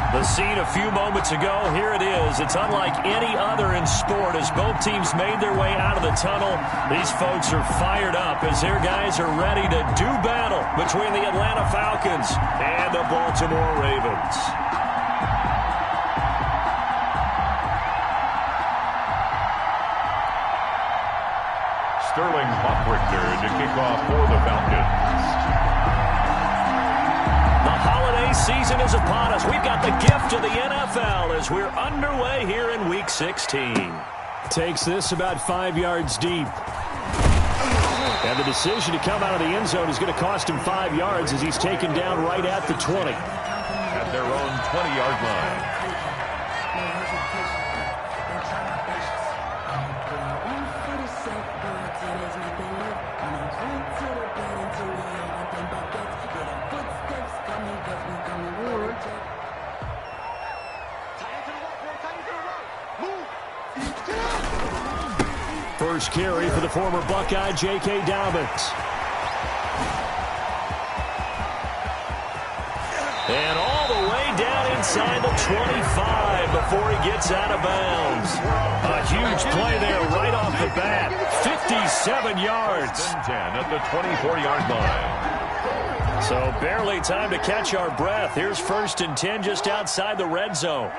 The scene a few moments ago, here it is. It's unlike any other in sport as both teams made their way out of the tunnel. These folks are fired up as their guys are ready to do battle between the Atlanta Falcons and the Baltimore Ravens. Sterling Hockrichter to kick off for the Falcons. The holiday season is upon us. We've got the gift of the NFL as we're underway here in Week 16. Takes this about 5 yards deep. And the decision to come out of the end zone is going to cost him 5 yards as he's taken down right at the 20. At their own 20-yard line. First carry for the former Buckeye, J.K. Dobbins. And all the way down inside the 25 before he gets out of bounds. A huge play there right off the bat. 57 yards. 10 at the 24-yard line. So barely time to catch our breath. Here's 1st and 10 just outside the red zone.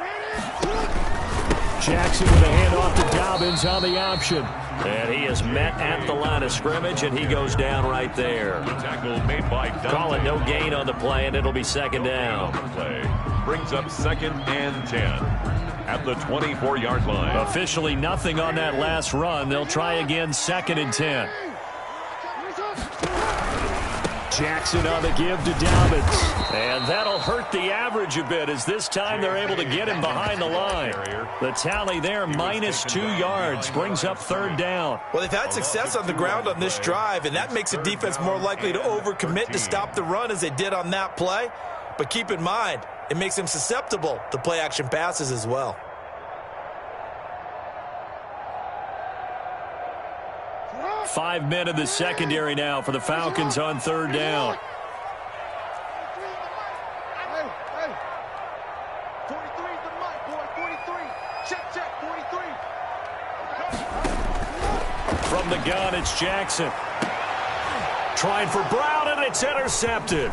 Jackson with a handoff to Dobbins on the option. And he is met at the line of scrimmage, and he goes down right there. The tackle made by Dobbins. Call it no gain on the play, and it'll be 2nd down. Play brings up 2nd and 10 at the 24-yard line. Officially nothing on that last run. They'll try again 2nd and 10. Jackson on the give to Dobbins. And that'll hurt the average a bit as this time they're able to get him behind the line. The tally there, minus 2 yards, brings up 3rd down. Well, they've had success on the ground on this drive, and that makes the defense more likely to overcommit to stop the run as they did on that play. But keep in mind, it makes them susceptible to play-action passes as well. Five men in the secondary now for the Falcons on 3rd down. From the gun, it's Jackson. Trying for Brown, and it's intercepted.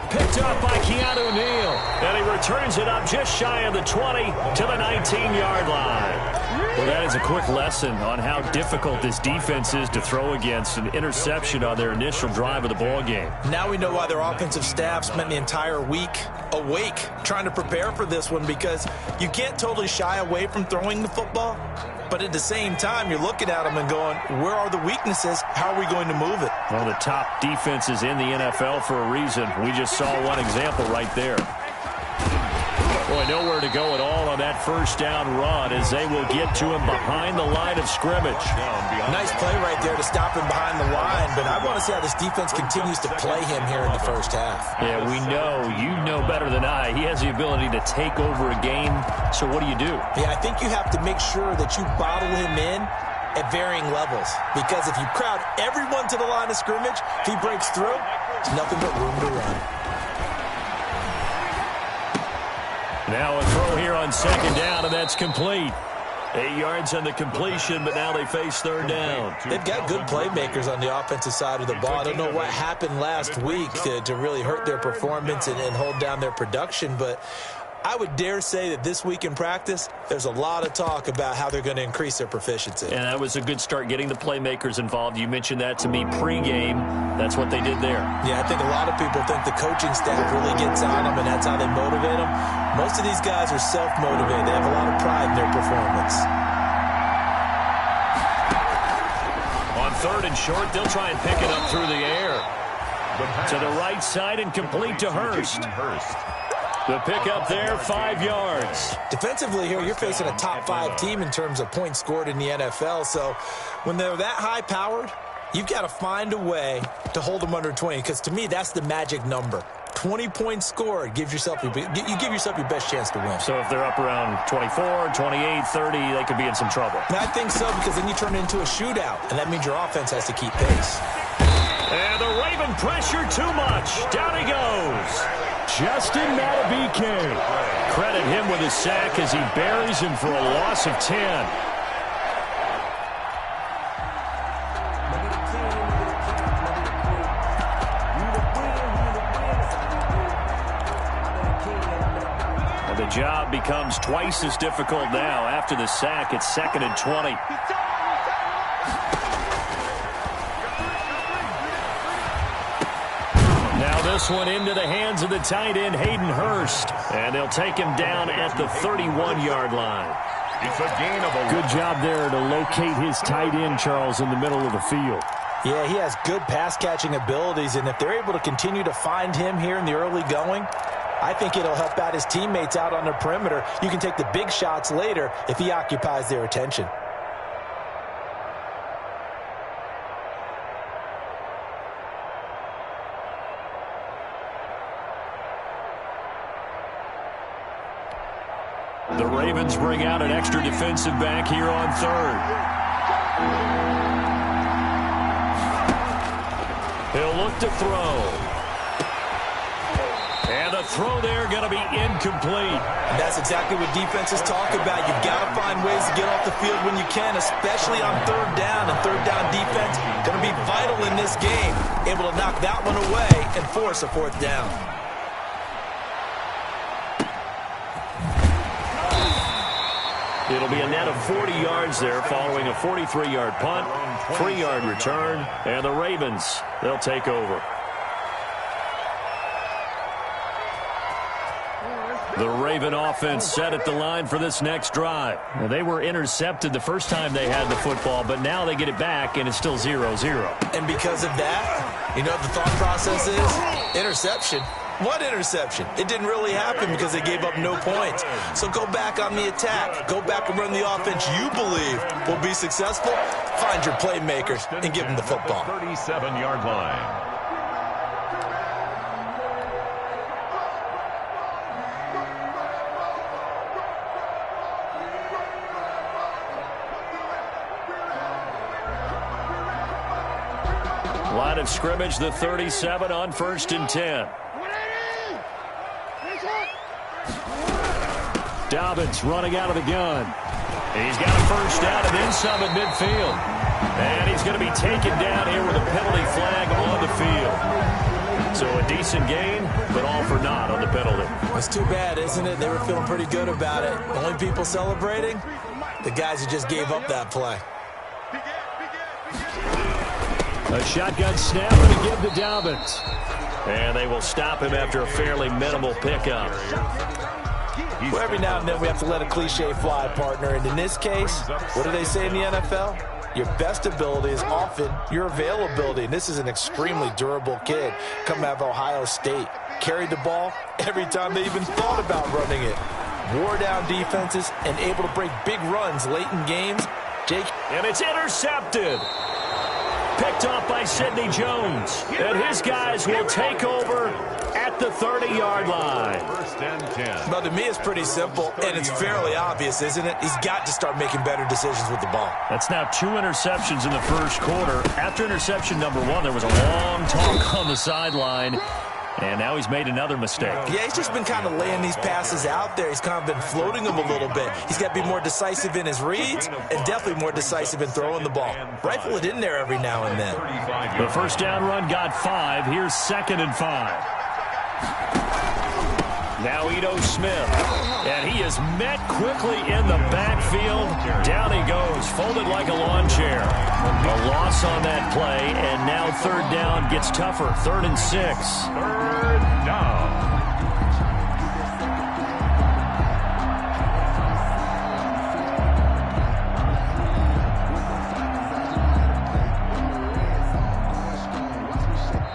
Picked up by Keanu Neal. And he returns it up just shy of the 20 to the 19-yard line. Well, that is a quick lesson on how difficult this defense is to throw against. An interception on their initial drive of the ball game. Now we know why their offensive staff spent the entire week awake trying to prepare for this one, because you can't totally shy away from throwing the football. But at the same time, you're looking at them and going, where are the weaknesses? How are we going to move it? Well, the top defenses in the NFL for a reason. We just saw one example right there. Boy, nowhere to go at all on that 1st down run as they will get to him behind the line of scrimmage. Nice play right there to stop him behind the line, but I want to see how this defense continues to play him here in the 1st half. Yeah, we know. You know better than I. He has the ability to take over a game, so what do you do? Yeah, I think you have to make sure that you bottle him in at varying levels, because if you crowd everyone to the line of scrimmage, if he breaks through, there's nothing but room to run. Now a throw here on 2nd down, and that's complete. 8 yards on the completion, but now they face 3rd down. They've got good playmakers on the offensive side of the ball. I don't know what happened last week to really hurt their performance and hold down their production, but I would dare say that this week in practice, there's a lot of talk about how they're going to increase their proficiency. And that was a good start, getting the playmakers involved. You mentioned that to me pregame. That's what they did there. Yeah, I think a lot of people think the coaching staff really gets on them, and that's how they motivate them. Most of these guys are self-motivated. They have a lot of pride in their performance. On 3rd and short, they'll try and pick it up through the air. To the right side and complete to Hurst. The pickup there, 5 yards. Defensively here, you're facing a top 5 team in terms of points scored in the NFL. So when they're that high-powered, you've got to find a way to hold them under 20, because to me, that's the magic number. 20 points scored, you give yourself your best chance to win. So if they're up around 24, 28, 30, they could be in some trouble. And I think so, because then you turn it into a shootout, and that means your offense has to keep pace. And the Raven pressure too much. Down he goes. Justin Madubuike. Credit him with a sack as he buries him for a loss of 10. And the job becomes twice as difficult now after the sack. It's 2nd and 20. This one into the hands of the tight end, Hayden Hurst. And they'll take him down at the 31-yard line. It's a gain of a... Good job there to locate his tight end, Charles, in the middle of the field. Yeah, he has good pass-catching abilities, and if they're able to continue to find him here in the early going, I think it'll help out his teammates out on the perimeter. You can take the big shots later if he occupies their attention. The Ravens bring out an extra defensive back here on 3rd. He'll look to throw. And the throw there going to be incomplete. And that's exactly what defenses talk about. You've got to find ways to get off the field when you can, especially on 3rd down. And 3rd down defense going to be vital in this game. Able to knock that one away and force a 4th down. It'll be a net of 40 yards there following a 43-yard punt, 3-yard return, and the Ravens, they'll take over. The Raven offense set at the line for this next drive. Now, they were intercepted the first time they had the football, but now they get it back, and it's still 0-0. And because of that, you know what the thought process is? Interception. What interception? It didn't really happen because they gave up no points. So go back on the attack. Go back and run the offense you believe will be successful. Find your playmakers and give them the football. 37-yard line. Line of scrimmage, the 37 on 1st and 10. Dobbins running out of the gun. He's got a first down and then some at midfield. And he's going to be taken down here with a penalty flag on the field. So a decent gain, but all for naught on the penalty. It's too bad, isn't it? They were feeling pretty good about it. Only people celebrating? The guys who just gave up that play. A shotgun snap to give to Dobbins. And they will stop him after a fairly minimal pickup. Well, every now and then we have to let a cliche fly, partner. And in this case, what do they say in the NFL? Your best ability is often your availability. And this is an extremely durable kid coming out of Ohio State. Carried the ball every time they even thought about running it. Wore down defenses and able to break big runs late in games. Jake. And it's intercepted. Picked off by Sidney Jones. And his guys will take over at the 30-yard line. 1st and 10. Well, to me, it's pretty simple, and it's fairly obvious, isn't it? He's got to start making better decisions with the ball. That's now 2 interceptions in the first quarter. After interception number 1, there was a long talk on the sideline. And now he's made another mistake. Yeah, he's just been kind of laying these passes out there. He's kind of been floating them a little bit. He's got to be more decisive in his reads and definitely more decisive in throwing the ball. Rifle it in there every now and then. The first down run got 5. Here's 2nd and 5. Now Ito Smith. And he is met quickly in the backfield. Down he goes, folded like a lawn chair. A loss on that play, and now 3rd down gets tougher. 3rd and 6. 3rd down.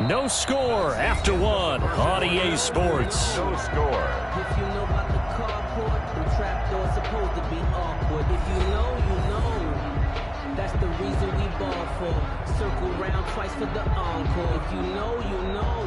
No score after 1 on EA Sports. No score. If you know about the carport, the trapdoor's supposed to be awkward. If you know, you know. That's the reason we ball for. Circle round twice for the encore. If you know, you know.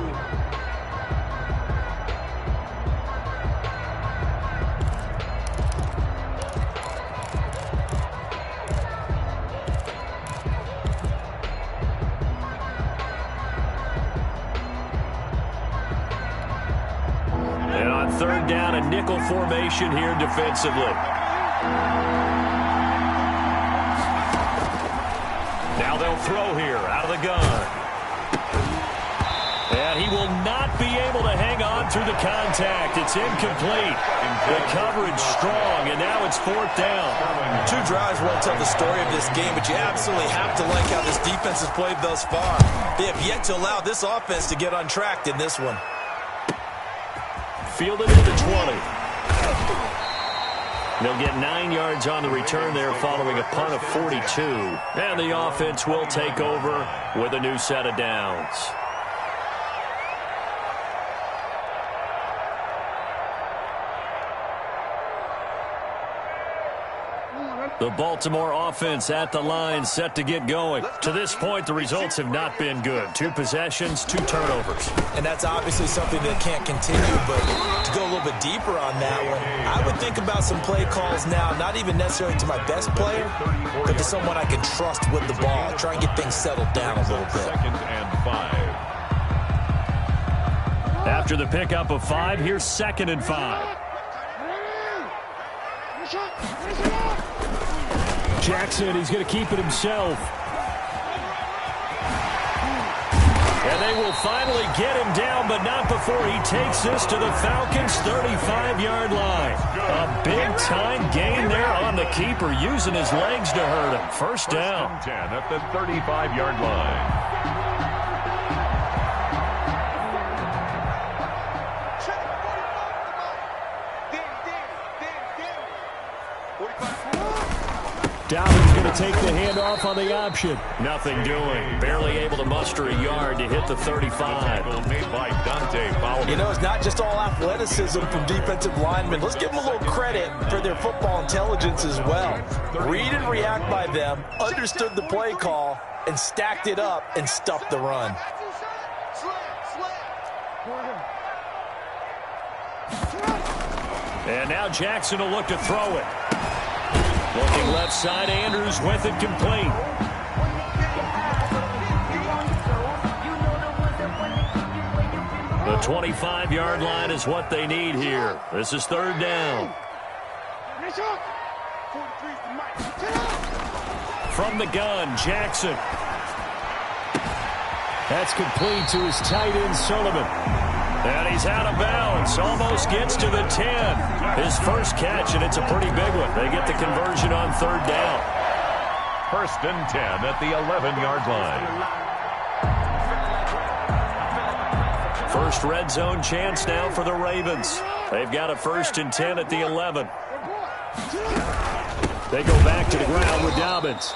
down a nickel formation here defensively. Now they'll throw here out of the gun. And he will not be able to hang on through the contact. It's incomplete. The coverage strong, and now it's 4th down. 2 drives won't tell the story of this game, but you absolutely have to like how this defense has played thus far. They have yet to allow this offense to get untracked in this one. Fielded to the 20. They'll get 9 yards on the return there following a punt of 42. And the offense will take over with a new set of downs. The Baltimore offense at the line, set to get going. To this point, the results have not been good. 2 possessions, 2 turnovers. And that's obviously something that can't continue, but to go a little bit deeper on that one, I would think about some play calls now, not even necessarily to my best player, but to someone I can trust with the ball. Try and get things settled down a little bit. 2nd and 5. After the pickup of 5, here's 2nd and 5. Jackson, he's going to keep it himself. And they will finally get him down, but not before he takes this to the Falcons' 35-yard line. A big-time gain there on the keeper, using his legs to hurt him. 1st down. 10 at the 35-yard line. Dobbins going to take the handoff on the option. Nothing doing. Barely able to muster a yard to hit the 35. Made by Dante Fowler. You know, it's not just all athleticism from defensive linemen. Let's give them a little credit for their football intelligence as well. Read and react by them, understood the play call, and stacked it up and stuffed the run. And now Jackson will look to throw it. Looking left side, Andrews with it complete. The 25-yard line is what they need here. This is 3rd down. From the gun, Jackson. That's complete to his tight end, Sullivan. And he's out of bounds. Almost gets to the 10. His first catch, and it's a pretty big one. They get the conversion on 3rd down. 1st and 10 at the 11-yard line. First red zone chance now for the Ravens. They've got a 1st and 10 at the 11. They go back to the ground with Dobbins.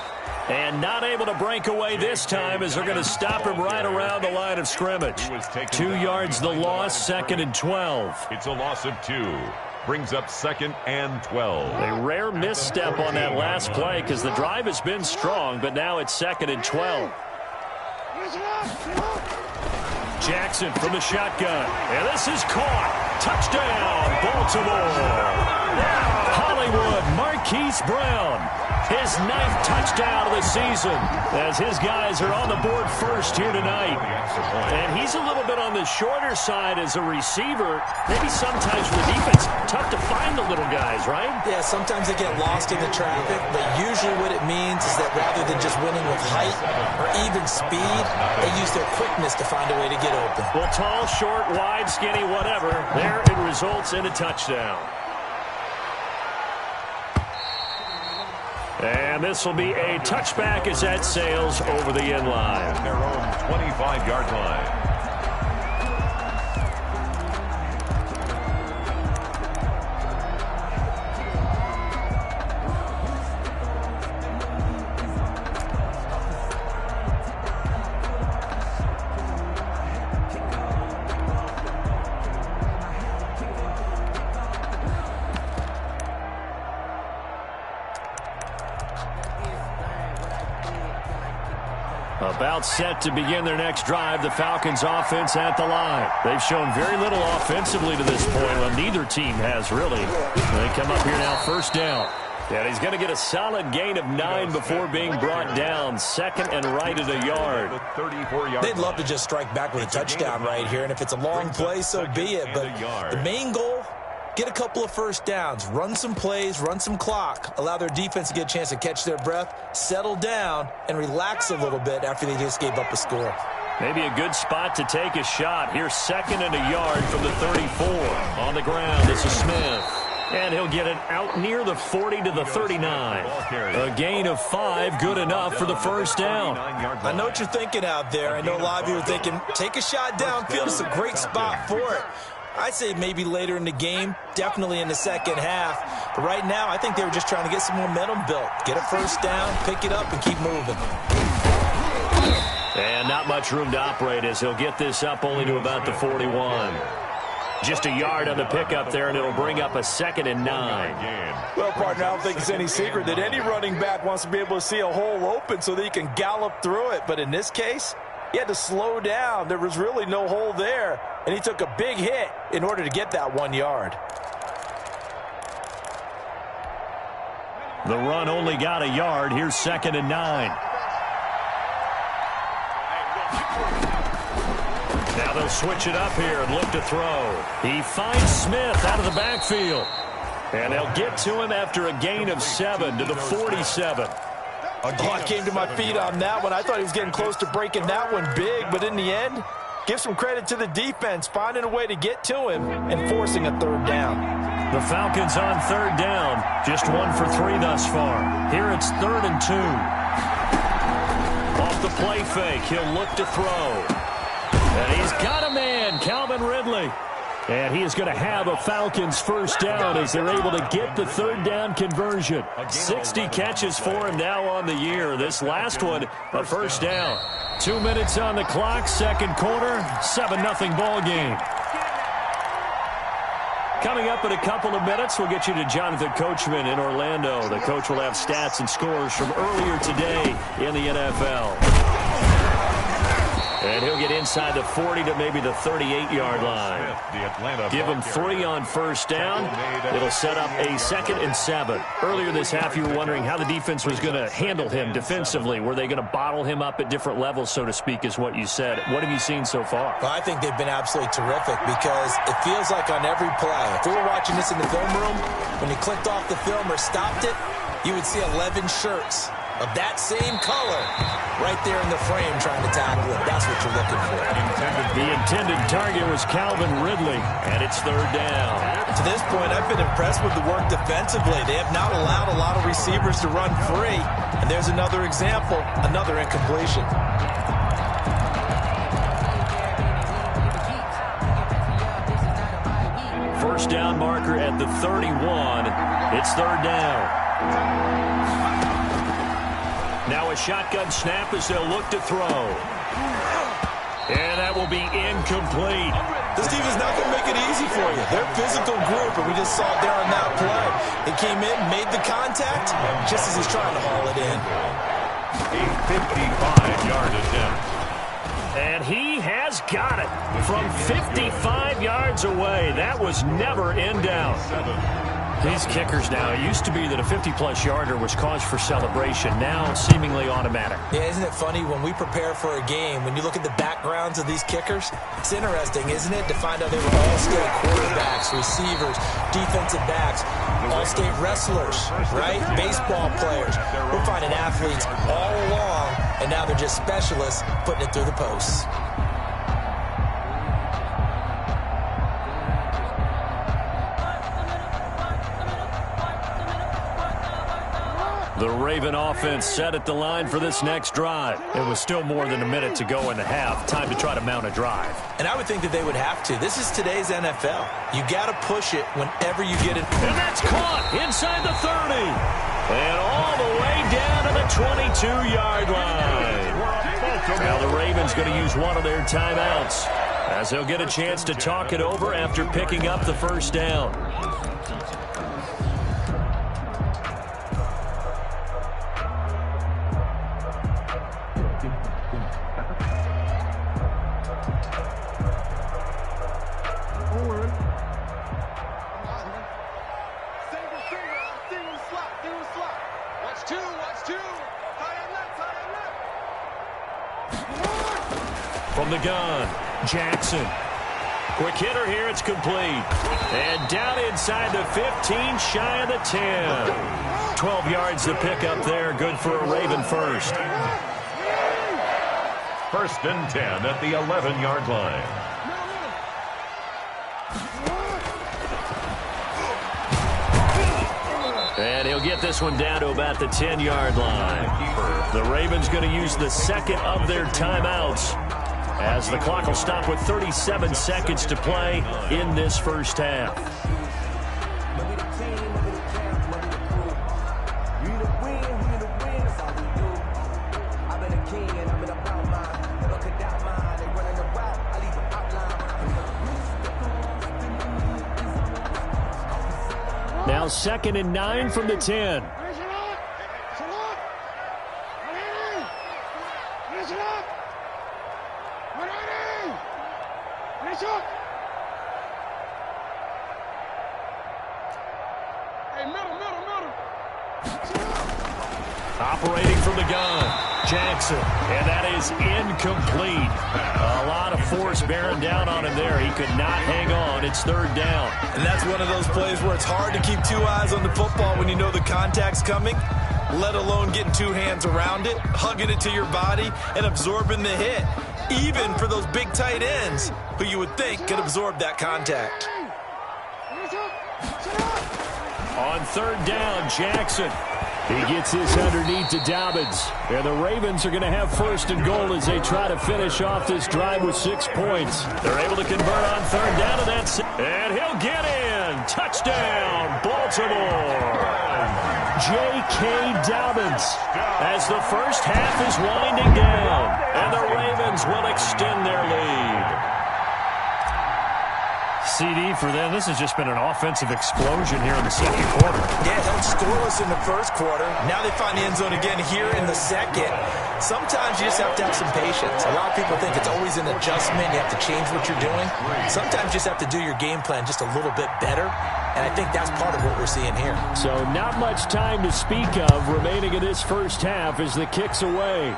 And not able to break away this time as they're going to stop him right around the line of scrimmage. 2 yards the loss, 2nd and 12. It's a loss of 2. Brings up 2nd and 12. A rare misstep on that last play because the drive has been strong, but now it's 2nd and 12. Jackson from the shotgun. And this is caught. Touchdown, Baltimore. Hollywood, Marquise Brown. His 9th touchdown of the season as his guys are on the board first here tonight. And he's a little bit on the shorter side as a receiver. Maybe sometimes for the defense, tough to find the little guys, right? Yeah, sometimes they get lost in the traffic, but usually what it means is that rather than just winning with height or even speed, they use their quickness to find a way to get open. Well, tall, short, wide, skinny, whatever, there it results in a touchdown. And this will be a touchback as that sails over the end line. Their own 25-yard line. About set to begin their next drive, the Falcons offense at the line. They've shown very little offensively to this point. Well, neither team has really. They come up here now, 1st down. And he's going to get a solid gain of 9 before being brought down. 2nd and right at a yard. They'd love to just strike back with a touchdown right here, and if it's a long play, so be it. But the main goal get a couple of first downs, run some plays, run some clock, allow their defense to get a chance to catch their breath, settle down, and relax a little bit after they just gave up a score. Maybe a good spot to take a shot. Here's 2nd and a yard from the 34. On the ground, this is Smith. And he'll get it out near the 40 to the 39. A gain of 5, good enough for the first down. I know what you're thinking out there. I know a lot of you are thinking, take a shot downfield. It's a great spot for it. I'd say maybe later in the game, definitely in the second half. But right now, I think they were just trying to get some momentum built. Get a first down, pick it up, and keep moving. And not much room to operate as he'll get this up only to about the 41. Just a yard on the pickup there, and it'll bring up a 2nd and 9. Well, partner, I don't think it's any secret that any running back wants to be able to see a hole open so that he can gallop through it. But in this case, he had to slow down. There was really no hole there, and he took a big hit in order to get that 1 yard. The run only got a yard. Here's 2nd and 9. Now they'll switch it up here and look to throw. He finds Smith out of the backfield. And they'll get to him after a gain of 7 to the 47. Oh, I came to my feet on that one. I thought he was getting close to breaking that one big, but in the end, give some credit to the defense, finding a way to get to him and forcing a 3rd down. The Falcons on 3rd down, just 1 for 3 thus far. Here it's 3rd and 2. Off the play fake, he'll look to throw. And he's got a man, Calvin Ridley. And he is going to have a Falcons first down as they're able to get the 3rd down conversion. 60 catches for him now on the year. This last one, a first down. 2 minutes on the clock, 2nd quarter, 7-0 ball game. Coming up in a couple of minutes, we'll get you to Jonathan Coachman in Orlando. The coach will have stats and scores from earlier today in the NFL. And he'll get inside the 40 to maybe the 38-yard line. Give him 3 on first down. It'll set up a 2nd and 7. Earlier this half, you were wondering how the defense was going to handle him defensively. Were they going to bottle him up at different levels, so to speak, is what you said. What have you seen so far? Well, I think they've been absolutely terrific because it feels like on every play, if we were watching this in the film room, when you clicked off the film or stopped it, you would see 11 shirts of that same color right there in the frame trying to tackle it. That's what you're looking for. The intended target was Calvin Ridley, and it's 3rd down. To this point, I've been impressed with the work defensively. They have not allowed a lot of receivers to run free. And there's another example, another incompletion. First down marker at the 31. It's 3rd down. Now a shotgun snap as they'll look to throw. And that will be incomplete. This team is not going to make it easy for you. They're a physical group, and we just saw it there on that play. They came in, made the contact, just as he's trying to haul it in. A 55-yard attempt. And he has got it from 55 yards away. That was never in doubt. These kickers now, it used to be that a 50-plus yarder was cause for celebration. Now, seemingly automatic. Yeah, isn't it funny when we prepare for a game, when you look at the backgrounds of these kickers, it's interesting, isn't it, to find out they were all-state quarterbacks, receivers, defensive backs, all-state wrestlers, right? Baseball players. We're finding athletes all along, and now they're just specialists putting it through the posts. The Raven offense set at the line for this next drive. It was still more than a minute to go in the half. Time to try to mount a drive. And I would think that they would have to. This is today's NFL. You got to push it whenever you get it. And that's caught inside the 30. And all the way down to the 22-yard line. Now the Ravens going to use one of their timeouts as they'll get a chance to talk it over after picking up the first down. From the gun, Jackson. Quick hitter here. It's complete. And down inside the 15, shy of the 10. 12 yards to pick up there. Good for a Raven first. First and 10 at the 11-yard line. And he'll get this one down to about the 10-yard line. The Ravens going to use the second of their timeouts as the clock will stop with 37 seconds to play in this first half. Now 2nd and 9 from the 10. Operating from the gun, Jackson, and that is incomplete. A lot of force bearing down on him there. He could not hang on. It's 3rd down. And that's one of those plays where it's hard to keep two eyes on the football when you know the contact's coming, let alone getting two hands around it, hugging it to your body, and absorbing the hit, even for those big tight ends who you would think could absorb that contact. On 3rd down, Jackson. He gets this underneath to Dobbins. And the Ravens are going to have 1st and goal as they try to finish off this drive with 6 points. They're able to convert on 3rd down to that. And he'll get in. Touchdown, Baltimore. J.K. Dobbins as the first half is winding down. And the Ravens will extend their lead. CD for them. This has just been an offensive explosion here in the second quarter. Yeah, held scoreless in the first quarter. Now they find the end zone again here in the second. Sometimes you just have to have some patience. A lot of people think it's always an adjustment. You have to change what you're doing. Sometimes you just have to do your game plan just a little bit better. And I think that's part of what we're seeing here. So not much time to speak of remaining in this first half as the kick's away.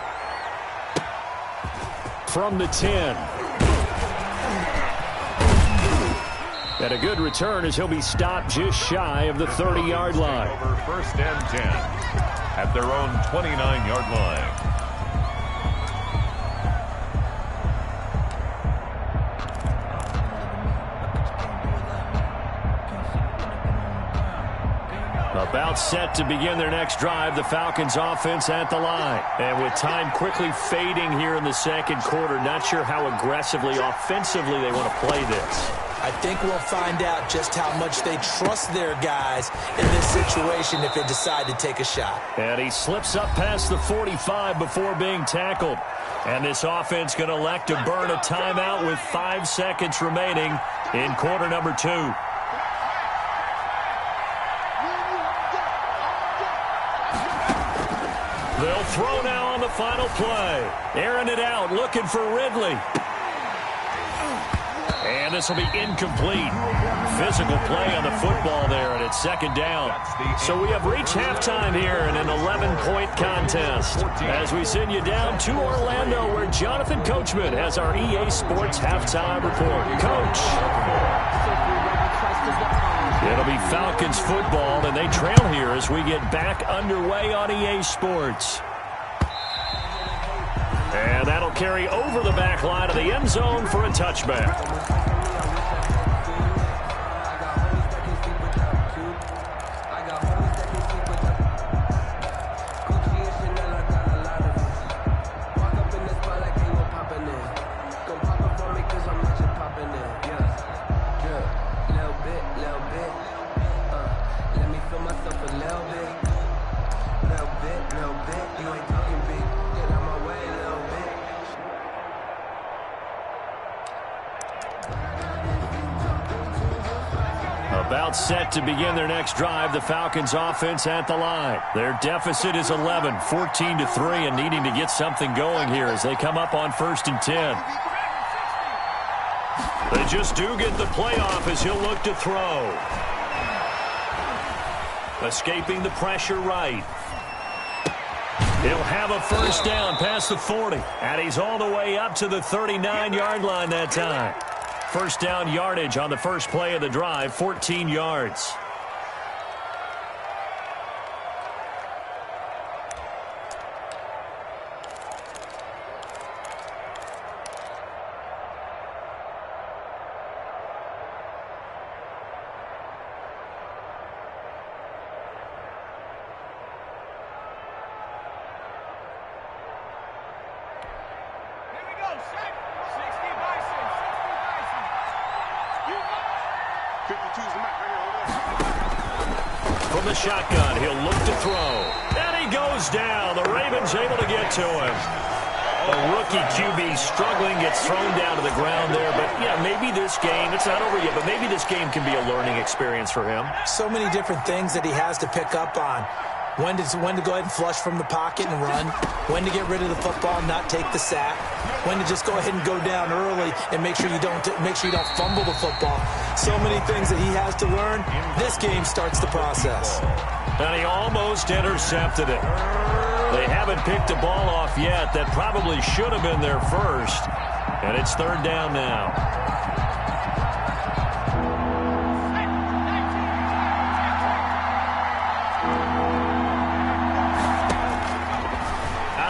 From the 10. And a good return as he'll be stopped just shy of the 30-yard line. Over 1st and 10 at their own 29-yard line. About set to begin their next drive, the Falcons offense at the line. And with time quickly fading here in the second quarter, not sure how aggressively, offensively they want to play this. I think we'll find out just how much they trust their guys in this situation if they decide to take a shot. And he slips up past the 45 before being tackled. And this offense going to elect to burn a timeout with 5 seconds remaining in quarter number 2. They'll throw now on the final play. Airing it out, looking for Ridley. And this will be incomplete. Physical play on the football there, and it's 2nd down. So we have reached halftime here in an 11-point contest. As we send you down to Orlando, where Jonathan Coachman has our EA Sports halftime report. Coach. It'll be Falcons football, and they trail here as we get back underway on EA Sports. And that'll carry over the back line of the end zone for a touchback. About set to begin their next drive, the Falcons offense at the line. Their deficit is 11, 14-3, and needing to get something going here as they come up on 1st and 10. They just do get the playoff as he'll look to throw. Escaping the pressure right. He'll have a 1st down past the 40, and he's all the way up to the 39-yard line that time. First down yardage on the first play of the drive, 14 yards. From the shotgun, he'll look to throw. And he goes down. The Ravens able to get to him. A rookie QB struggling, gets thrown down to the ground there. But, yeah, maybe this game, it's not over yet, but maybe this game can be a learning experience for him. So many different things that he has to pick up on. When to go ahead and flush from the pocket and run. When to get rid of the football and not take the sack. When to just go ahead and go down early and make sure you don't fumble the football. So many things that he has to learn. This game starts the process. And he almost intercepted it. They haven't picked the ball off yet. That probably should have been their first. And it's third down now.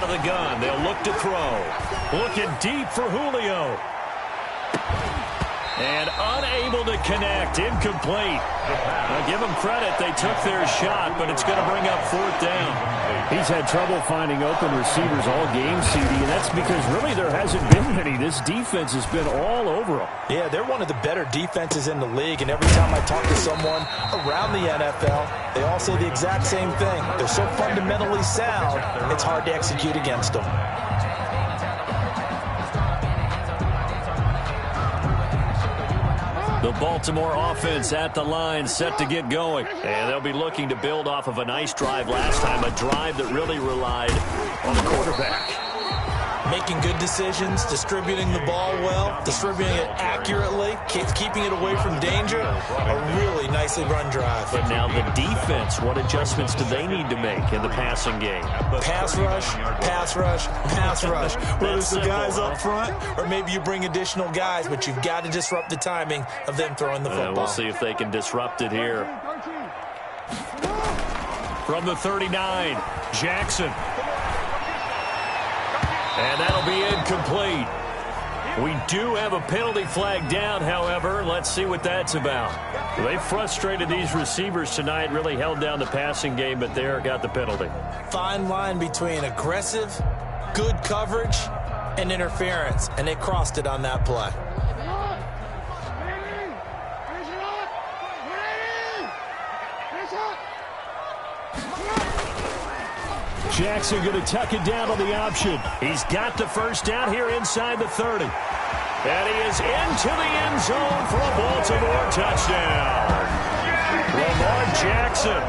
The gun. They'll look to throw. Looking deep for Julio. And unable to connect. Incomplete. Now give them credit. They took their shot, but it's going to bring up fourth down. He's had trouble finding open receivers all game, CD, and that's because really there hasn't been any. This defense has been all over them. Yeah, they're one of the better defenses in the league, and every time I talk to someone around the NFL, they all say the exact same thing. They're so fundamentally sound, it's hard to execute against them. The Baltimore offense at the line, set to get going. And they'll be looking to build off of a nice drive last time, a drive that really relied on the quarterback. Making good decisions, distributing the ball well, distributing it accurately, keeping it away from danger. A really nicely run drive. But now the defense, what adjustments do they need to make in the passing game? Pass rush, pass rush, pass rush. Whether it's the guys up front or maybe you bring additional guys, but you've got to disrupt the timing of them throwing the football. We'll see if they can disrupt it here. From the 39, Jackson. And that'll be incomplete. We do have a penalty flag down, however. Let's see what that's about. They frustrated these receivers tonight, really held down the passing game, but there got the penalty. Fine line between aggressive, good coverage, and interference, and they crossed it on that play. Jackson going to tuck it down on the option. He's got the first down here inside the 30. And he is into the end zone for a Baltimore touchdown. Lamar Jackson,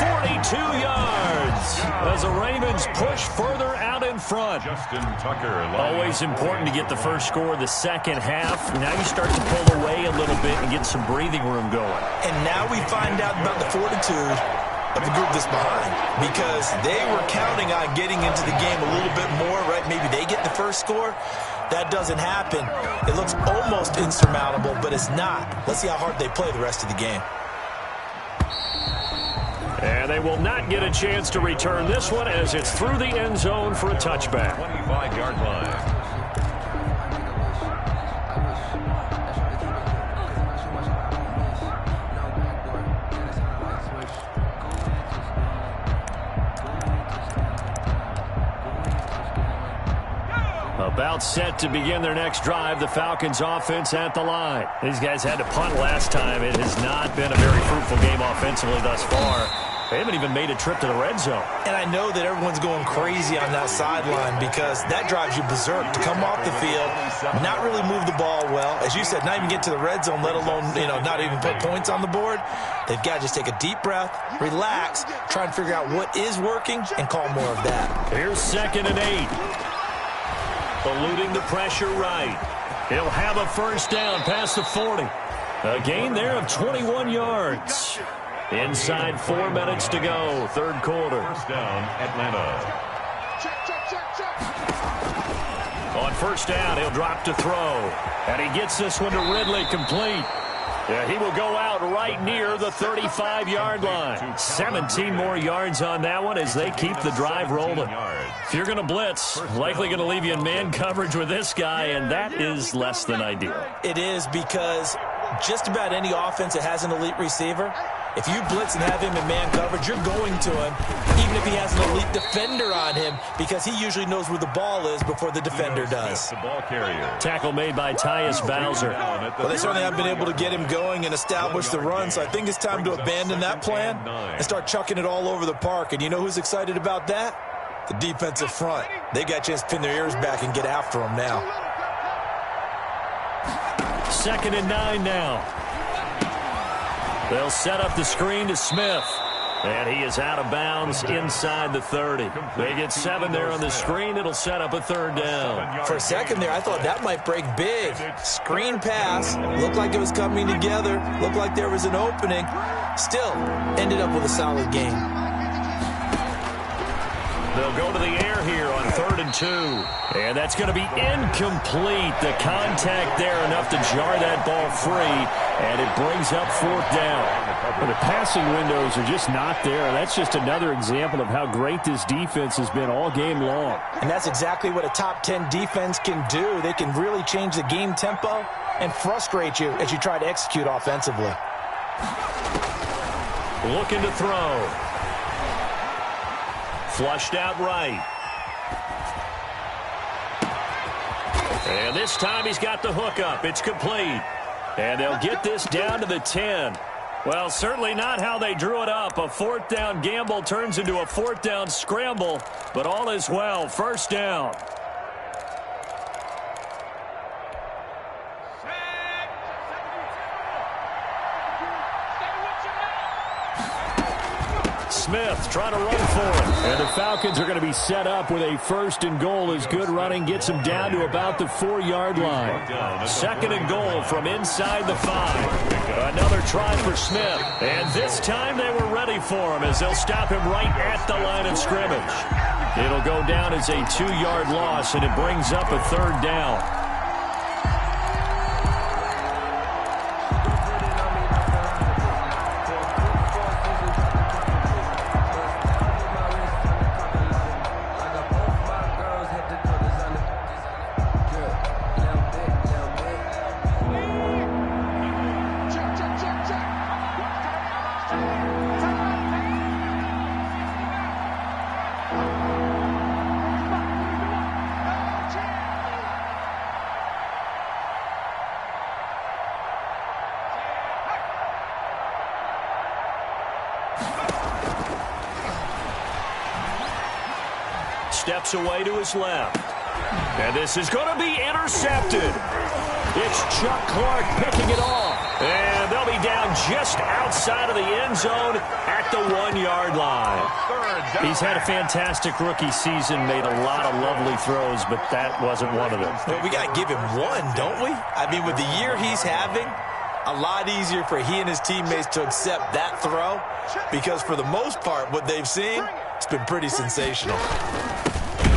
42 yards as the Ravens push further out in front. Justin Tucker. Always important to get the first score of the second half. Now you start to pull away a little bit and get some breathing room going. And now we find out about the fortitude of the group that's behind, because they were counting on getting into the game a little bit more, right? Maybe they get the first score. That doesn't happen. It looks almost insurmountable, but it's not. Let's see how hard they play the rest of the game. And they will not get a chance to return this one as it's through the end zone for a touchback. 25-yard line. About set to begin their next drive, the Falcons offense at the line. These guys had to punt last time. It has not been a very fruitful game offensively thus far. They haven't even made a trip to the red zone. And I know that everyone's going crazy on that sideline because that drives you berserk to come off the field, not really move the ball well. As you said, not even get to the red zone, let alone, not even put points on the board. They've got to just take a deep breath, relax, try and figure out what is working, and call more of that. Here's 2nd and 8. Eluding the pressure right. He'll have a first down past the 40. A gain there of 21 yards. Inside 4 minutes to go, third quarter. First down, Atlanta. On first down, he'll drop to throw. And he gets this one to Ridley, complete. Yeah, he will go out right near the 35-yard line. 17 more yards on that one as they keep the drive rolling. If you're going to blitz, likely going to leave you in man coverage with this guy, and that is less than ideal. It is, because just about any offense that has an elite receiver, if you blitz and have him in man coverage, you're going to him, even if he has an elite defender on him, because he usually knows where the ball is before the defender does. The ball carrier. Tackle made by Tyus Bowser. Well, they certainly haven't been able to get him going and establish the run, so I think it's time to abandon that plan and start chucking it all over the park. And you know who's excited about that? The defensive front. They got a chance to pin their ears back and get after him now. 2nd and 9 now. They'll set up the screen to Smith. And he is out of bounds inside the 30. They get 7 there on the screen. It'll set up a 3rd down. For a second there, I thought that might break big. Screen pass. Looked like it was coming together. Looked like there was an opening. Still, ended up with a solid game. They'll go to the air here on 3rd and 2. And that's going to be incomplete. The contact there enough to jar that ball free. And it brings up 4th down. But the passing windows are just not there. That's just another example of how great this defense has been all game long. And that's exactly what a top 10 defense can do. They can really change the game tempo and frustrate you as you try to execute offensively. Looking to throw. Flushed out right. And this time he's got the hook up. It's complete. And they'll get this down to the 10. Well, certainly not how they drew it up. A 4th down gamble turns into a 4th down scramble. But all is well. 1st down. Smith trying to run for it. And the Falcons are going to be set up with a 1st and goal as good running gets them down to about the 4-yard line. 2nd and goal from inside the 5. Another try for Smith. And this time they were ready for him as they'll stop him right at the line of scrimmage. It'll go down as a 2-yard loss, and it brings up a 3rd down. Steps away to his left. And this is going to be intercepted. It's Chuck Clark picking it off. And they'll be down just outside of the end zone at the 1-yard line. He's had a fantastic rookie season, made a lot of lovely throws, but that wasn't one of them. Well, we got to give him one, don't we? I mean, with the year he's having, a lot easier for he and his teammates to accept that throw, because for the most part, what they've seen, it's been pretty sensational.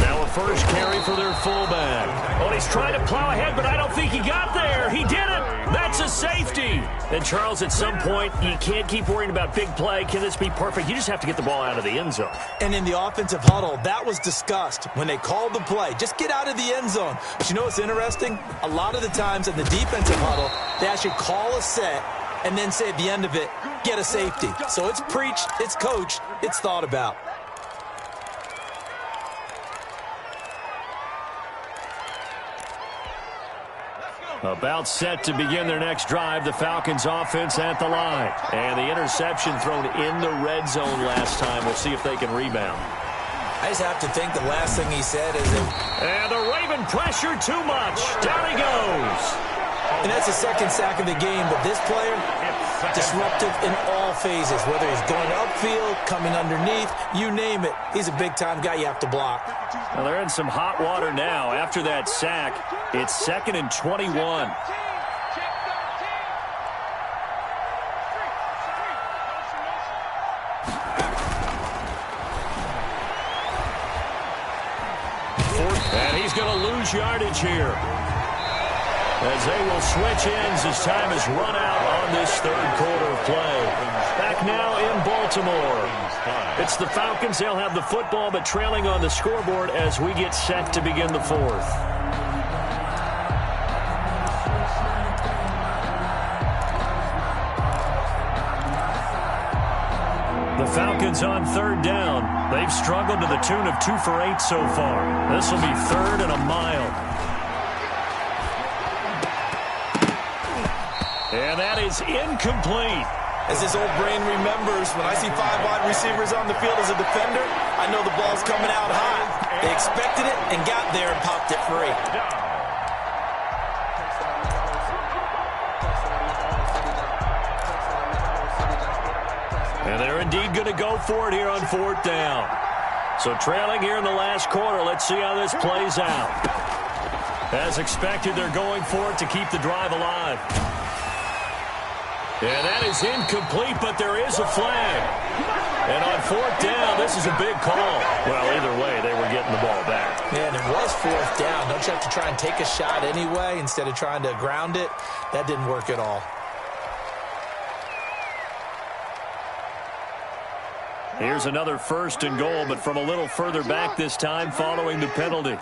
Now a first carry for their fullback. Oh, he's trying to plow ahead, but I don't think he got there. He did it. That's a safety. And, Charles, at some point, you can't keep worrying about big play. Can this be perfect? You just have to get the ball out of the end zone. And in the offensive huddle, that was discussed when they called the play. Just get out of the end zone. But you know what's interesting? A lot of the times in the defensive huddle, they actually call a set and then say at the end of it, get a safety. So it's preached, it's coached, it's thought about. About set to begin their next drive, the Falcons offense at the line. And the interception thrown in the red zone last time. We'll see if they can rebound. I just have to think the last thing he said is and the Raven pressure too much. Down he goes. And that's the second sack of the game, but this player, disruptive in all phases, whether he's going upfield, coming underneath, you name it. He's a big-time guy you have to block. Well, they're in some hot water now. After that sack, it's 2nd and 21. And he's going to lose yardage here, as they will switch ends as time has run out on this third quarter of play. Back now in Baltimore. It's the Falcons. They'll have the football, but trailing on the scoreboard as we get set to begin the fourth. The Falcons on third down. They've struggled to the tune of 2 for 8 so far. This will be 3rd and a mile. And that is incomplete. As his old brain remembers, when I see 5 wide receivers on the field as a defender, I know the ball's coming out high. They expected it and got there and popped it free. And they're indeed going to go for it here on 4th down. So trailing here in the last quarter, let's see how this plays out. As expected, they're going for it to keep the drive alive. And that is incomplete, but there is a flag. And on 4th down, this is a big call. Well, either way, they were getting the ball back. Yeah, and it was 4th down. Don't you have to try and take a shot anyway instead of trying to ground it? That didn't work at all. Here's another 1st and goal, but from a little further back this time following the penalty.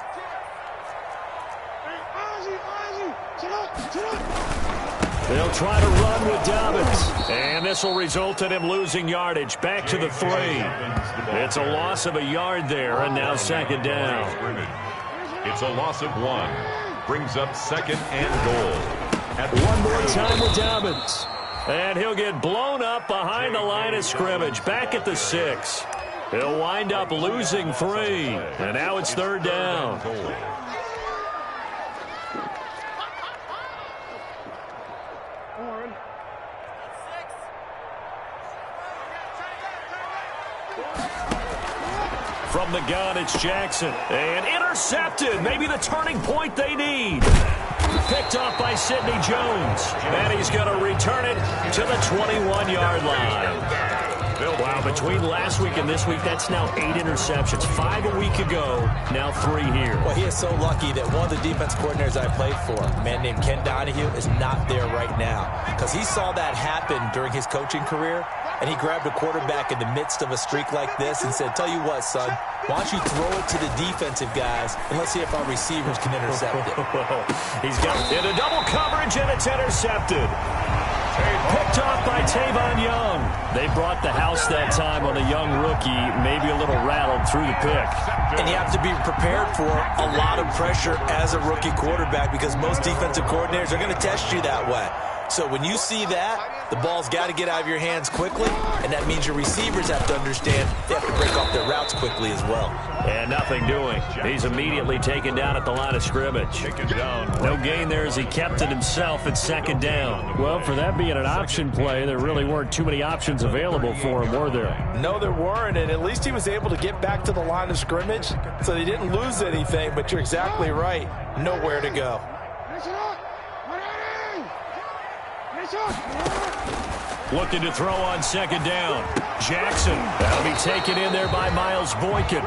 They'll try to run with Dobbins. And this will result in him losing yardage. Back to the 3. It's a loss of a yard there, and now 2nd down. It's a loss of 1. Brings up 2nd and goal. One more time with Dobbins. And he'll get blown up behind the line of scrimmage. Back at the 6. He'll wind up losing 3. And now it's 3rd down. From the gun, it's Jackson. And intercepted. Maybe the turning point they need. Picked off by Sidney Jones. And he's going to return it to the 21-yard line. Wow, between last week and this week, that's now 8 interceptions. 5 a week ago, now 3 here. Well, he is so lucky that one of the defense coordinators I played for, a man named Ken Donahue, is not there right now. Because he saw that happen during his coaching career, and he grabbed a quarterback in the midst of a streak like this and said, tell you what, son, why don't you throw it to the defensive guys, and let's see if our receivers can intercept it. Well, he's got into double coverage, and it's intercepted. Picked off by Tavon Young. They brought the house that time on a young rookie, maybe a little rattled through the pick. And you have to be prepared for a lot of pressure as a rookie quarterback because most defensive coordinators are going to test you that way. So when you see that, the ball's got to get out of your hands quickly, and that means your receivers have to understand they have to break off their routes quickly as well. And nothing doing. He's immediately taken down at the line of scrimmage. No gain there as he kept it himself at 2nd down. Well, for that being an option play, there really weren't too many options available for him, were there? No, there weren't, and at least he was able to get back to the line of scrimmage, so they didn't lose anything, but you're exactly right. Nowhere to go. Looking to throw on 2nd down. Jackson. That'll be taken in there by Miles Boykin.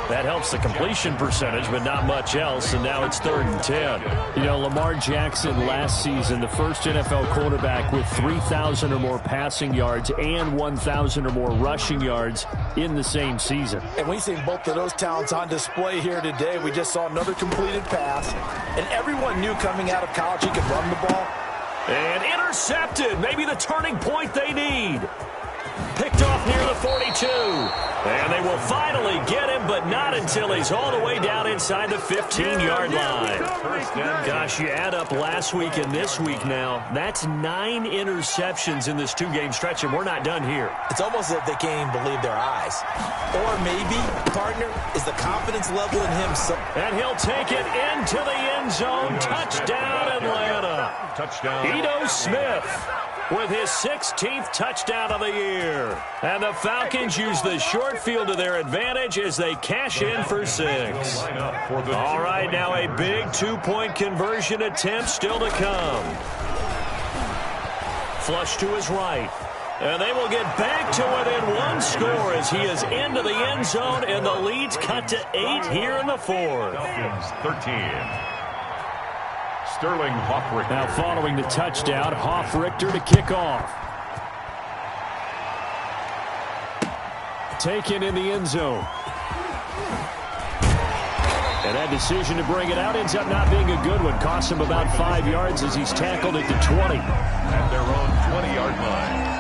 That helps the completion percentage, but not much else, and now it's 3rd and 10. You know, Lamar Jackson last season, the first NFL quarterback with 3,000 or more passing yards and 1,000 or more rushing yards in the same season. And we've seen both of those talents on display here today. We just saw another completed pass, and everyone knew coming out of college he could run the ball. And intercepted. Maybe the turning point they need. Picked off near the 42. And they will finally get him, but not until he's all the way down inside the 15-yard line. Gosh, you add up last week and this week now, that's 9 interceptions in this 2-game stretch, and we're not done here. It's almost as if they can't even believe their eyes. Or maybe, partner, is the confidence level in him so... And he'll take it into the end zone. Touchdown, Atlanta. Ito Smith with his 16th touchdown of the year. And the Falcons use the short field to their advantage as they cash in for 6. All right, now a big 2-point conversion attempt still to come. Flush to his right. And they will get back to within one score as he is into the end zone, and the lead's cut to 8 here in the fourth. Falcons 13. Sterling Hoffrichter. Now following the touchdown, Hoffrichter to kick off. Taken in the end zone. And that decision to bring it out ends up not being a good one. Costs him about 5 yards as he's tackled at the 20. At their own 20-yard line.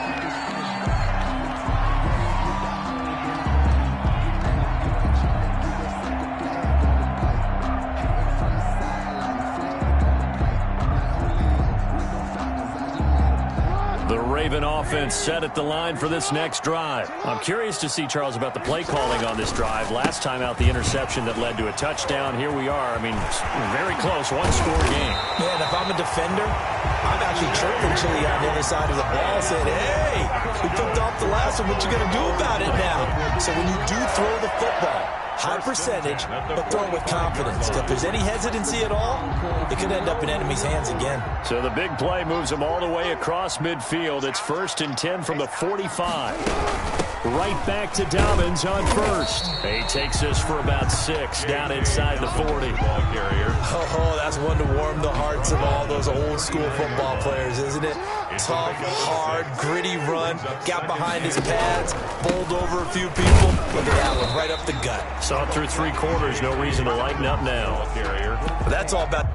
Raven offense set at the line for this next drive. I'm curious to see, Charles, about the play calling on this drive. Last time out, the interception that led to a touchdown. Here we are. I mean, very close, one-score game. Yeah, and if I'm a defender, I'm actually chirping Chili on the other side of the ball saying, hey, we picked off the last one. What you going to do about it now? So when you do throw the football, high percentage, but throw it with confidence. If there's any hesitancy at all, it could end up in enemy's hands again. So the big play moves them all the way across midfield. It's 1st and 10 from the 45. Right back to Dobbins on first. He takes us for about 6 down inside the 40. Ball carrier. Oh, that's one to warm the hearts of all those old school football players, isn't it? Tough, hard, gritty run. Got behind his pads, bowled over a few people. Look at that one, right up the gut. Saw it through 3 quarters. No reason to lighten up now. Ball carrier. But that's all about...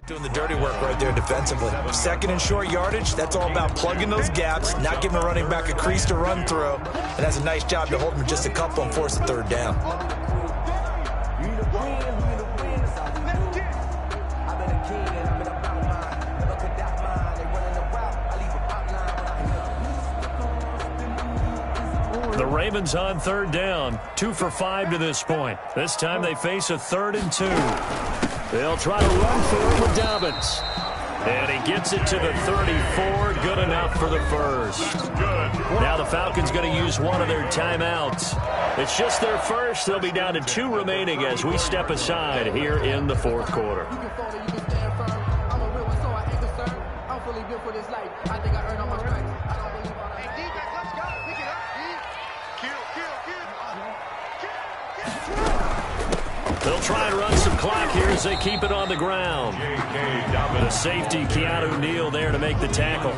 Doing the dirty work right there defensively. 2nd and short yardage, that's all about plugging those gaps, not giving a running back a crease to run through, and that's a nice job to hold him just a couple and force a 3rd down. The Ravens on 3rd down, 2 for 5 to this point. This time they face a 3rd and 2. They'll try to run for it with Dobbins. And he gets it to the 34. Good enough for the first. Now the Falcons going to use one of their timeouts. It's just their first. They'll be down to 2 remaining as we step aside here in the 4th quarter. They'll try and run some clock here as they keep it on the ground. The safety, Keanu Neal, there to make the tackle.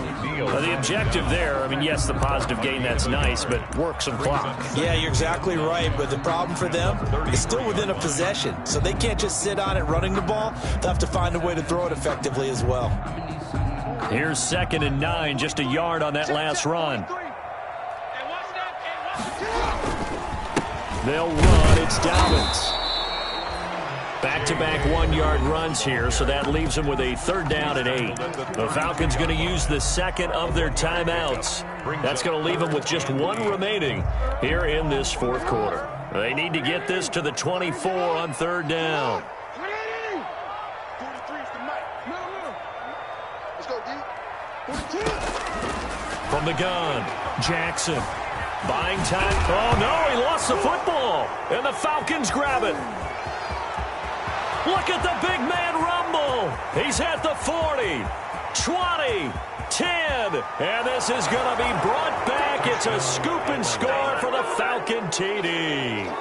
The objective there, I mean, yes, the positive gain, that's nice, but work some clock. Yeah, you're exactly right, but the problem for them is still within a possession, so they can't just sit on it running the ball. They'll have to find a way to throw it effectively as well. Here's 2nd and 9, just a yard on that last run. They'll run. It's Dobbins. Back-to-back one-yard runs here, so that leaves them with a 3rd down and 8. The Falcons going to use the second of their timeouts. That's going to leave them with just one remaining here in this 4th quarter. They need to get this to the 24 on 3rd down. From the gun, Jackson. Buying time. Oh, no, he lost the football. And the Falcons grab it. Look at the big man rumble. He's at the 40, 20, 10. And this is going to be brought back. It's a scoop and score for the Falcon TD.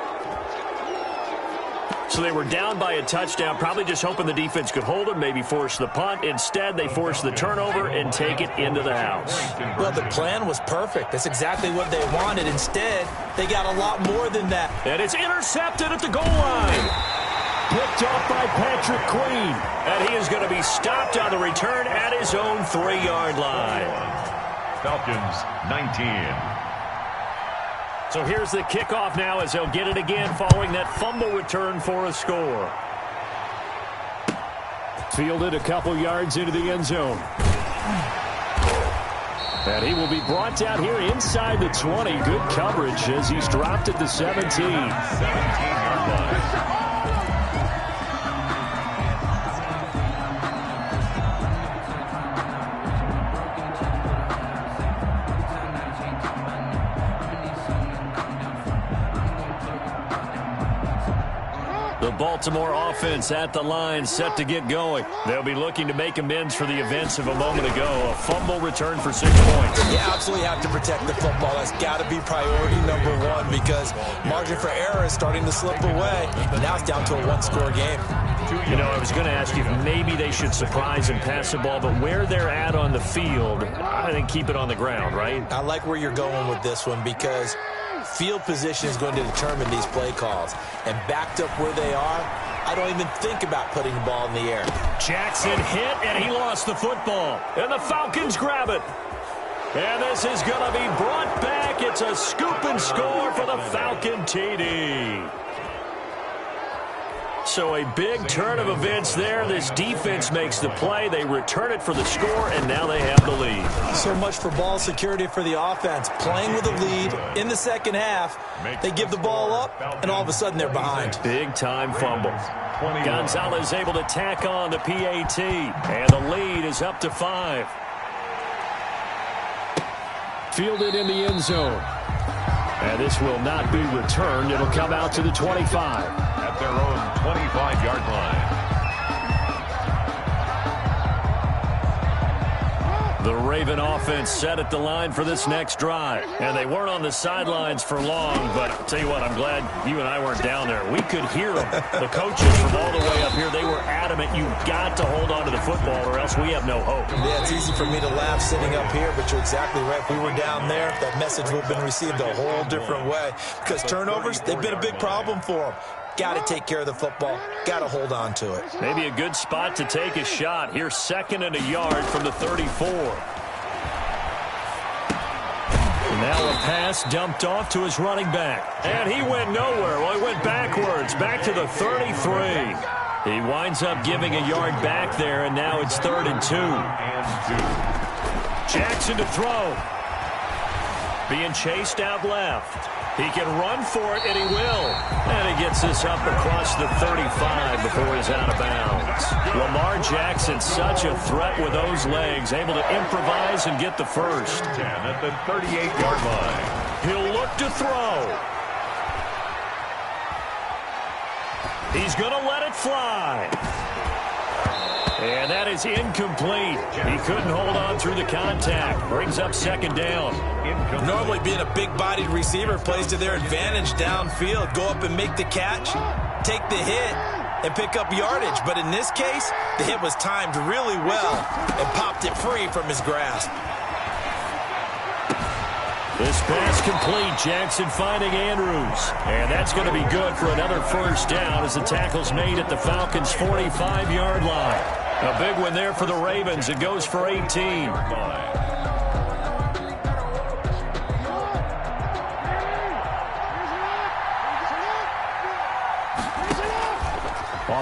So they were down by a touchdown, probably just hoping the defense could hold them, maybe force the punt. Instead, they force the turnover and take it into the house. Well, the plan was perfect. That's exactly what they wanted. Instead, they got a lot more than that. And it's intercepted at the goal line. Picked off by Patrick Queen. And he is going to be stopped on the return at his own 3-yard line. Falcons 19. So here's the kickoff now as they'll get it again following that fumble return for a score. Fielded a couple yards into the end zone. And he will be brought down here inside the 20. Good coverage as he's dropped at the 17. 17-yard line. The Baltimore offense at the line, set to get going. They'll be looking to make amends for the events of a moment ago. A fumble return for 6 points. You absolutely have to protect the football. That's got to be priority number one because margin for error is starting to slip away. Now it's down to a 1-score game. You know, I was going to ask you if maybe they should surprise and pass the ball, but where they're at on the field, I think keep it on the ground, right? I like where you're going with this one because field position is going to determine these play calls. And backed up where they are, I don't even think about putting the ball in the air. Jackson hit, and he lost the football. And the Falcons grab it. And this is going to be brought back. It's a scoop and score for the Falcon TD. So a big turn of events there. This defense makes the play. They return it for the score, and now they have the lead. So much for ball security for the offense. Playing with a lead in the second half, they give the ball up, and all of a sudden they're behind. Big-time fumble. Gonzalez able to tack on the PAT, and the lead is up to 5. Fielded in the end zone. And this will not be returned. It'll come out to the 25. At their own 25-yard line. The Raven offense set at the line for this next drive. And they weren't on the sidelines for long, but I'll tell you what, I'm glad you and I weren't down there. We could hear them. The coaches from all the way up here, they were adamant, you've got to hold on to the football or else we have no hope. Yeah, it's easy for me to laugh sitting up here, but you're exactly right. If we were down there, that message would have been received a whole different way. Because turnovers, they've been a big problem for them. Got to take care of the football. Got to hold on to it. Maybe a good spot to take a shot. Here's 2nd and a yard from the 34. Now a pass dumped off to his running back. And he went nowhere. Well, he went backwards, back to the 33. He winds up giving a yard back there, and now it's 3rd and 2. Jackson to throw. Being chased out left. He can run for it, and he will. And he gets this up across the 35 before he's out of bounds. Lamar Jackson, such a threat with those legs, able to improvise and get the first. 10 at the 38-yard line. He'll look to throw. He's going to let it fly. And that is incomplete. He couldn't hold on through the contact. Brings up 2nd down. Normally being a big-bodied receiver plays to their advantage downfield. Go up and make the catch, take the hit, and pick up yardage. But in this case, the hit was timed really well and popped it free from his grasp. This pass complete. Jackson finding Andrews. And that's going to be good for another first down as the tackle's made at the Falcons' 45-yard line. A big one there for the Ravens. It goes for 18.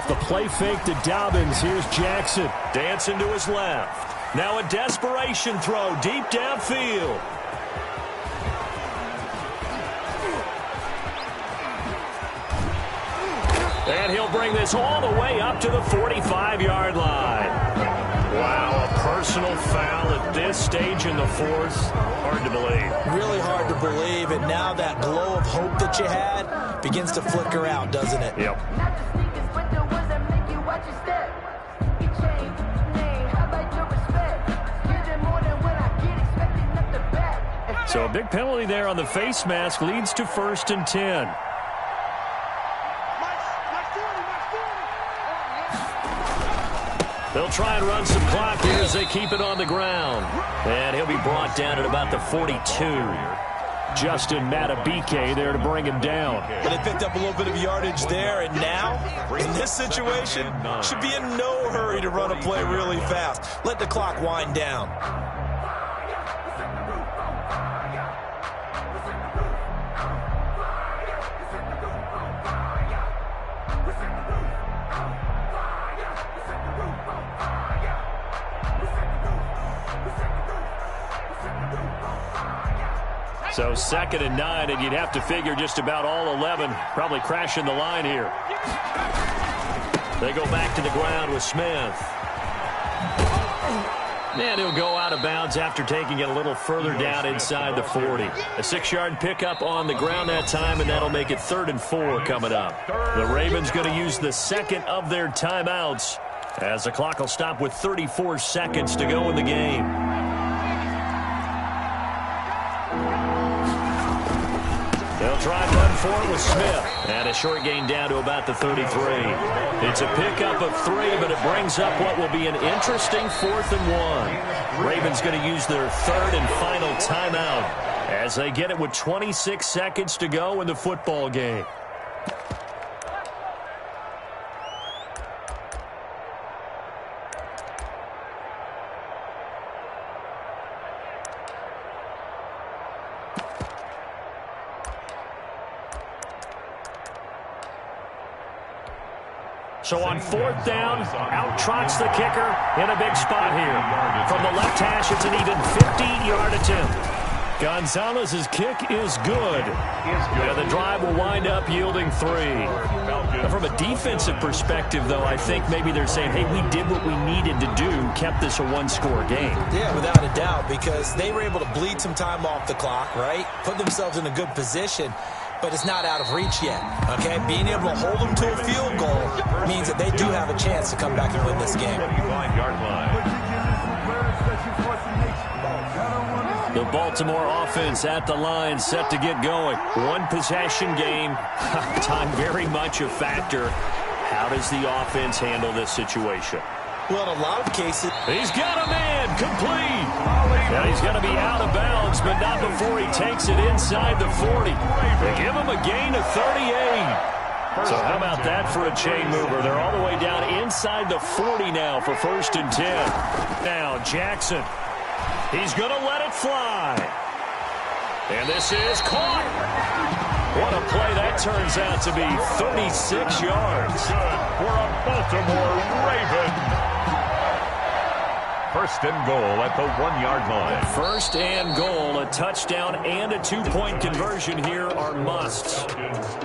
Off the play fake to Dobbins, here's Jackson. Dancing to his left. Now a desperation throw deep downfield. And he'll bring this all the way up to the 45-yard line. Wow, a personal foul at this stage in the fourth. Hard to believe. Really hard to believe, and now that glow of hope that you had begins to flicker out, doesn't it? Yep. So a big penalty there on the face mask leads to 1st and 10. They'll try and run some clock here as they keep it on the ground. And he'll be brought down at about the 42. Justin Matabike there to bring him down. But they picked up a little bit of yardage there, and now, in this situation, should be in no hurry to run a play really fast. Let the clock wind down. So 2nd and 9, and you'd have to figure just about all 11 probably crashing the line here. They go back to the ground with Smith. And he'll go out of bounds after taking it a little further down inside the 40. A 6-yard pickup on the ground that time, and that'll make it 3rd and 4 coming up. The Ravens going to use the second of their timeouts as the clock will stop with 34 seconds to go in the game. They'll try and run for it with Smith. And a short gain down to about the 33. It's a pickup of 3, but it brings up what will be an interesting 4th and 1. Ravens going to use their 3rd and final timeout as they get it with 26 seconds to go in the football game. So on 4th down, out trots the kicker in a big spot here. From the left hash, it's an even 50-yard attempt. Gonzalez's kick is good. And the drive will wind up yielding 3. Now, from a defensive perspective, though, I think maybe they're saying, hey, we did what we needed to do, kept this a 1-score game. Yeah, without a doubt, because they were able to bleed some time off the clock, right? Put themselves in a good position. But it's not out of reach yet, okay? Being able to hold them to a field goal means that they do have a chance to come back and win this game. The Baltimore offense at the line, set to get going. One possession game, time very much a factor. How does the offense handle this situation? Well, in a lot of cases, he's got a man complete. Now he's going to be out of bounds, but not before he takes it inside the 40. They give him a gain of 38. So how about that for a chain mover? They're all the way down inside the 40 now for 1st and 10. Now Jackson, he's going to let it fly. And this is caught. What a play that turns out to be, 36 yards. For a Baltimore Raven. 1st and goal at the 1-yard line. 1st and goal, a touchdown and a 2-point conversion here are musts.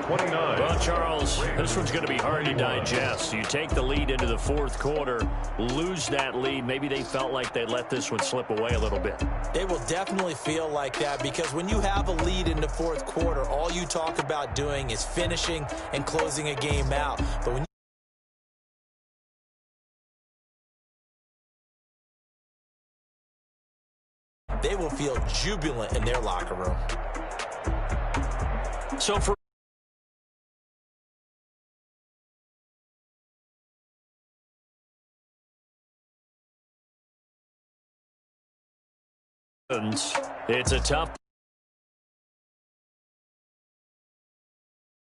29. Well, Charles, this one's going to be hard to digest. You take the lead into the 4th quarter, lose that lead. Maybe they felt like they let this one slip away a little bit. They will definitely feel like that because when you have a lead in the 4th quarter, all you talk about doing is finishing and closing a game out. But when they will feel jubilant in their locker room. So for it's a tough